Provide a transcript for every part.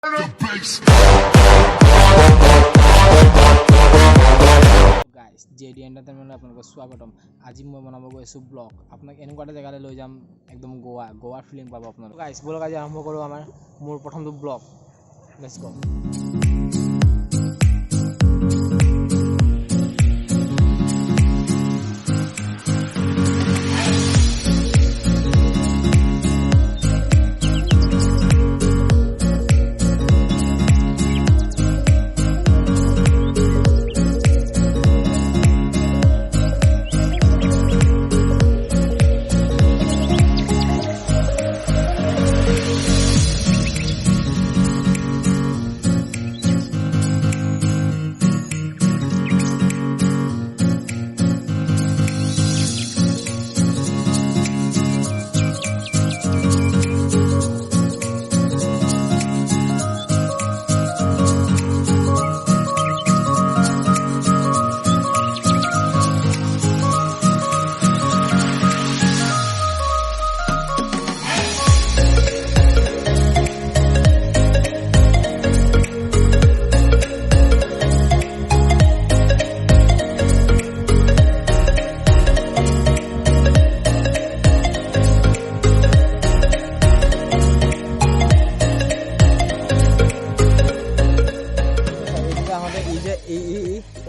Guys JD এণ্টাৰটেইনমেণ্টত আপোনালোকক স্বাগতম। আজি মই বনাব গৈ আছোঁ ব্লগ। আপোনাক এনেকুৱা এটা জেগালৈ লৈ যাম, একদম গোৱাৰ ফিলিং পাব আপোনালোক। গাইজ ব'লক আজি আৰম্ভ কৰোঁ মোৰ প্ৰথমটো ব্লগ। লেটছ গো।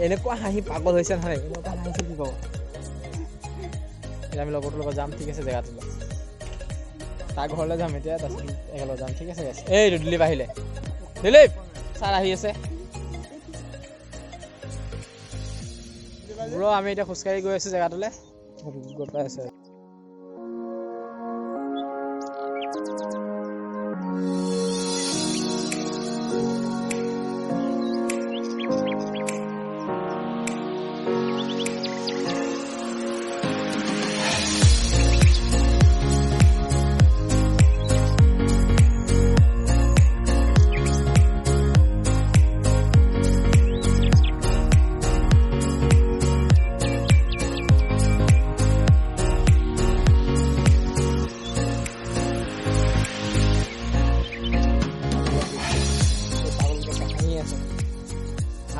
এনেকুৱা হাঁহি পাগল হৈছে নহয়, এনেকুৱা হাঁহিছে কি ক'ব। আমি লগৰটোৰ লগত যাম, ঠিক আছে জেগাটোলৈ। তাৰ ঘৰলৈ যাম এতিয়া, তাৰপিছত একেলগে যাম, ঠিক আছে। এই দিলীপ আহিলে, দিলীপ ছাৰ আহি আছে। ব্ৰ আমি এতিয়া খোজকাঢ়ি গৈ আছোঁ জেগাটোলৈ, গৈ পাই আছে।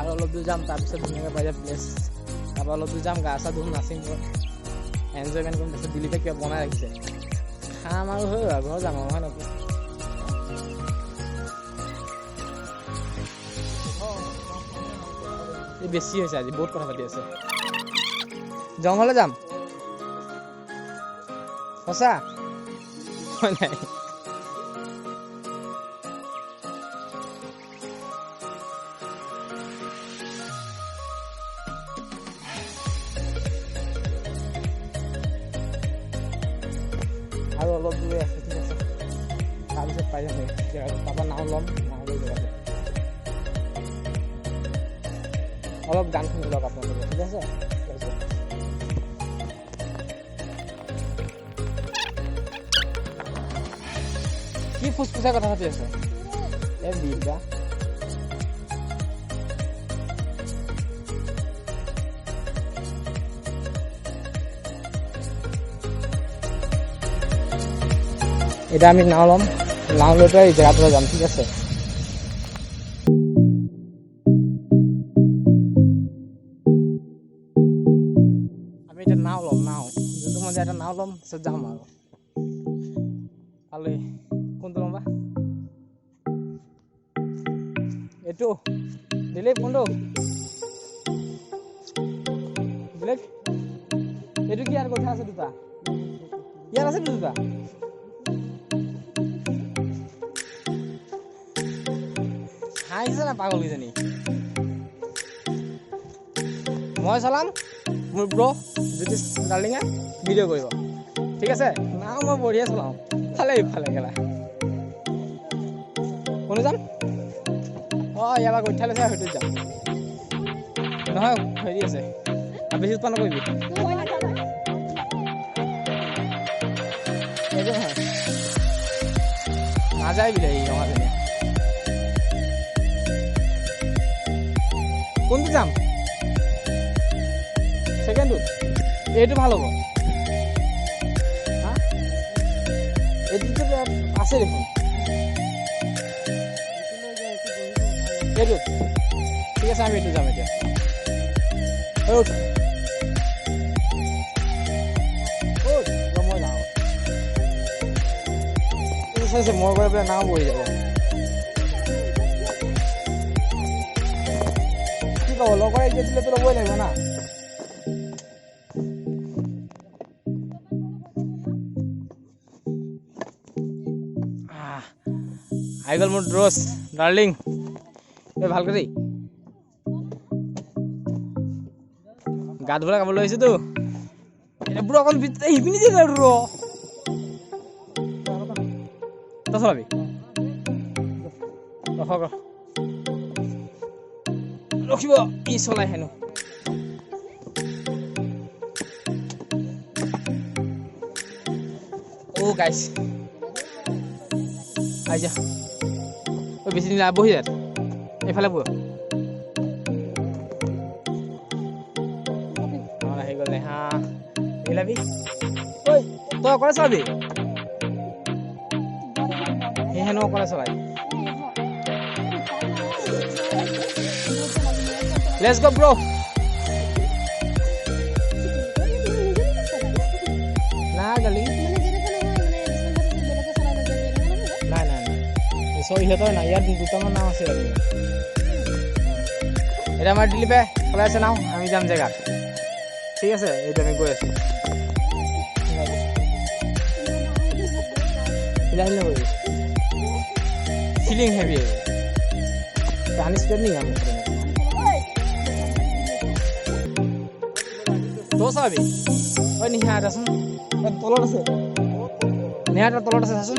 আৰু অলপ দূৰ যাম, তাৰপিছত ধুনীয়াকৈ পাই যায় প্লেচ। তাৰপৰা অলপ দূৰ যাম, গা চা ধুম, নাচিম, এনজয়মেণ্ট কৰিম। তাৰপিছত দিলীপে কিবা বনাই ৰাখিছে, খাম আৰু হৈ ঘৰ যাম আৰু, হয় নকয়। এই বেছি হৈছে আজি, বহুত কথা পাতি আছে। জংঘললৈ যাম, সঁচা হয় নাই? আৰু অলপ দূৰে আছে, ঠিক আছে। তাৰপিছত পাই যাম জেগাটো, তাৰপৰা নাও ল'ম, নাও লৈ জেগাটো অলপ গান শুনি লওক আপোনালোকে, ঠিক আছে। কি ফুচফুচাই কথা পাতি আছে এই বিদ্যা। এতিয়া আমি নাও ল'ম, নাও লৈ পেলাই জেগাটোলৈ যাম, ঠিক আছে। আমি এতিয়া নাও ল'ম, নাও যোনটো মন যায় এটা নাও ল'ম, তাৰপিছত যাম আৰু কালি। কোনটো ল'ম বা? এইটো দিলীপ, কোনটো দিলীপ? এইটো কি আৰু কথা আছে দুটা, ইয়াত আছে দুটা। হাঁহিছে না পাগলীজনী। মই চলাম, মোৰ ব্ৰ জ্যোতিষ ডাৰ্লিঙে ভিডিঅ' কৰিব, ঠিক আছে। নাও মই বঢ়িয়া চলাওঁ, ফালে ইফালে গেলা। কোনে যাম? অঁ ইয়াৰ পৰা গৈ ঠাই লৈছে, সেইটোত যাম। নহয় হেৰি আছে, বেছি উৎপন্ন কৰিবি। নাযায় বোলে এই ৰঙাজনী। কোনটো যাম? সেকেন্ডটোত এইটো ভাল হ'ব। এইটো আছে দেখোন। এইটো ঠিক আছে আমি এইটো যাম এতিয়া উঠ মই যাওঁ মই গৈ পেলাই নাও বহি যাব কি ক'ব লগৰে এতিয়া দিলেতো ল'বই লাগিব না আহি গ'ল মোৰ ড্ৰছ ডাৰ্লিং এই ভালকৈ দেই গা ধুবলৈ কামলৈ আহিছোতো বুঢ়া অকণ শিপিনি দিয়ে ৰ তই চলাবি ৰখিব ই চলাই হেনো অ' গাইছ আহি যা বেছি দিন বহি যা এইফালে বহ আহি গ'লে হা মিলাবি ঐ তই অকলে চলাবি সি হেনো অকলে চলাই লেটছ গো ব্ৰ নাই ডাৰ্লিং ইহঁতৰ নাই ইয়াত দুটামান নাও আছে এতিয়া আমাৰ দিলীপে চলাই আছে নাও আমি যাম জেগাত ঠিক আছে এইটো আমি গৈ আছো ফিলিং হেভি পানী স্পীড নেকি আমি তই চাবি ঐ নিহা এটাচোন তলত আছে নিহা এটা তলত আছে চাচোন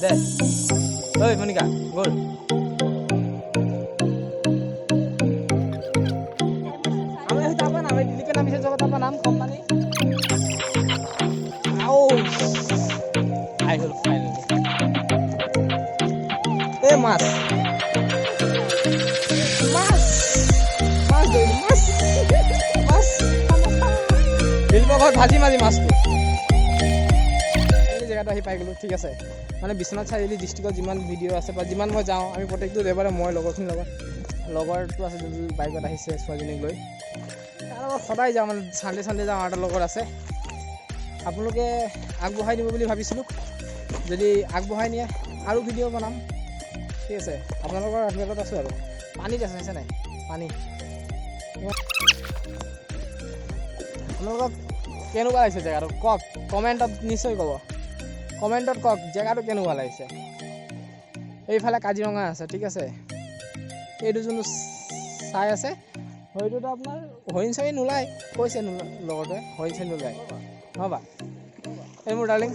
দে ঐ মনিকা গ'ল আমি তাপা নামে দিলীপে নামিছে জগত তাপা নাম কোম্পানী আও আই হল ফাইনালি এ মাছ মাছ মাছ ধৰি মাছ মাছ দিলীপৰ ঘৰত ভাজি মাজি মাছটো জেগাটো আহি পাই গ'লো ঠিক আছে মানে বিশ্বনাথ চাৰিআলি ডিষ্ট্ৰিক্টত যিমান ভিডিঅ' আছে বা যিমান মই যাওঁ আমি প্ৰত্যেকটো দেওবাৰে মই লগৰখিনিৰ লগৰটো আছে যোনটো বাইকত আহিছে ছোৱালীজনীক লৈ তাৰ লগত সদায় যাওঁ মানে চানডে যাওঁ আৰু তাৰ লগত আছে আপোনালোকে আগবঢ়াই দিব বুলি ভাবিছিলোঁ যদি আগবঢ়াই নিয়ে আৰু ভিডিঅ' বনাম ঠিক আছে আপোনালোকৰ আশীৰ্বাদত আছোঁ আৰু পানীত আছে নাই পানী আপোনালোকক কেনেকুৱা লাগিছে জেগাটো কওক কমেণ্টত নিশ্চয় ক'ব কমেণ্টত কওক জেগাটো কেনেকুৱা লাগিছে এইফালে কাজিৰঙা আছে ঠিক আছে এইটো যোনটো চাই আছে হয়টোতো আপোনাৰ হৰিণ চৰিণ নোলায় কৈছে লগতে হৰিণ চৰিণ নোলায় নহ'বা এই মোৰ ডাৰ্লিং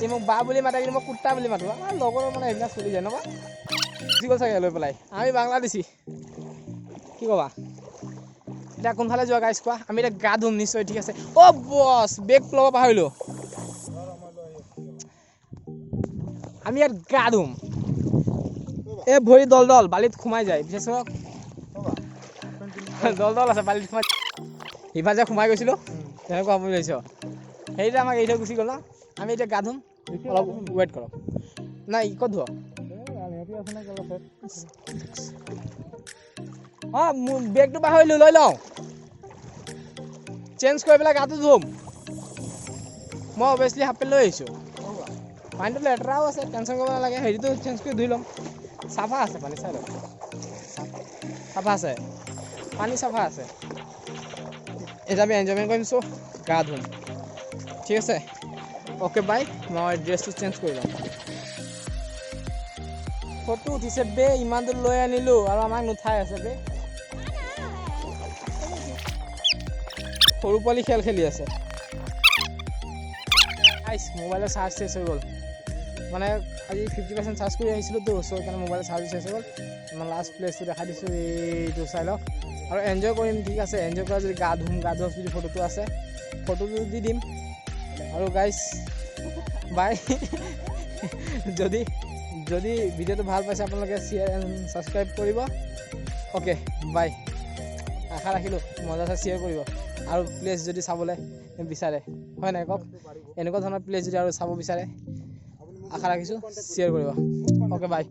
এই মোক বা বুলি মাতে কিন্তু মই কুত্তা বুলি মাতো লগৰ মানে এইবিলাক চলি যায় নহ'বা গুচি গ'ল চাগে লৈ পেলাই আমি বাংলাদেশী কি ক'বা এতিয়া কোনফালে যোৱা গাইছ কোৱা আমি এতিয়া গা ধুম নিশ্চয় ঠিক আছে অ' বছ বেগ ল'ব পাহৰিলোঁ আমি ইয়াত গা ধুম এই ভৰি দল দল বালিত সোমাই যায় বিশেষ দল দল আছে বালিত সোমাই সিফালে যে সোমাই গৈছিলোঁ তেনেকুৱা আপুনি লৈছ সেইটোৱে আমাক এৰি থৈ গুচি গ'ল ন আমি এতিয়া গা ধুম অলপ ৱেইট কৰক নাই ক'ত ধুৱ অঁ মোৰ বেগটো পাহৰিলোঁ লৈ লওঁ চেঞ্জ কৰি পেলাই গাটো ধুম মই অভিয়াছলি হাফ পেণ্ট লৈ আহিছোঁ পানীটো লেতেৰাও আছে টেনশ্যন কৰিব নালাগে হেৰিটো চেঞ্জ কৰি ধুই ল'ম চাফা আছে পানী চাই লওক চাফা আছে পানী চাফা আছে এতিয়া আমি এনজয়মেণ্ট কৰিম চ' গা ধুম ঠিক আছে অ'কে বাই মই ড্ৰেছটো চেঞ্জ কৰি ল'ম ফটো উঠিছে বে ইমান দূৰ লৈ আনিলোঁ আৰু আমাক নুঠাই আছে বে সৰু পোৱালি খেল খেলি আছে মোবাইলৰ চাৰ্জ চেছ হৈ গ'ল মানে আজি 50% চাৰ্জ কৰি আহিছিলোঁতো চ' সেইকাৰণে মোবাইলৰ চাৰ্জ চেছ হৈ গ'ল মই লাষ্ট প্লেচটো দেখাই দিছোঁ এইটো চাই লওক আৰু এনজয় কৰিম ঠিক আছে এনজয় কৰা যদি গা ধোৱা যদি ফটোটো আছে ফটোটো দি দিম আৰু গাইজ বাই যদি ভিডিঅ'টো ভাল পাইছে আপোনালোকে শ্বেয়াৰ এণ্ড ছাবস্ক্ৰাইব কৰিব অ'কে বাই আশা ৰাখিলোঁ মজাছে শ্বেয়াৰ কৰিব আৰু প্লেচ যদি চাবলৈ বিচাৰে হয় নাই কওক এনেকুৱা ধৰণৰ প্লেচ যদি আৰু চাব বিচাৰে আশা ৰাখিছোঁ শ্বেয়াৰ কৰিব অ'কে বাই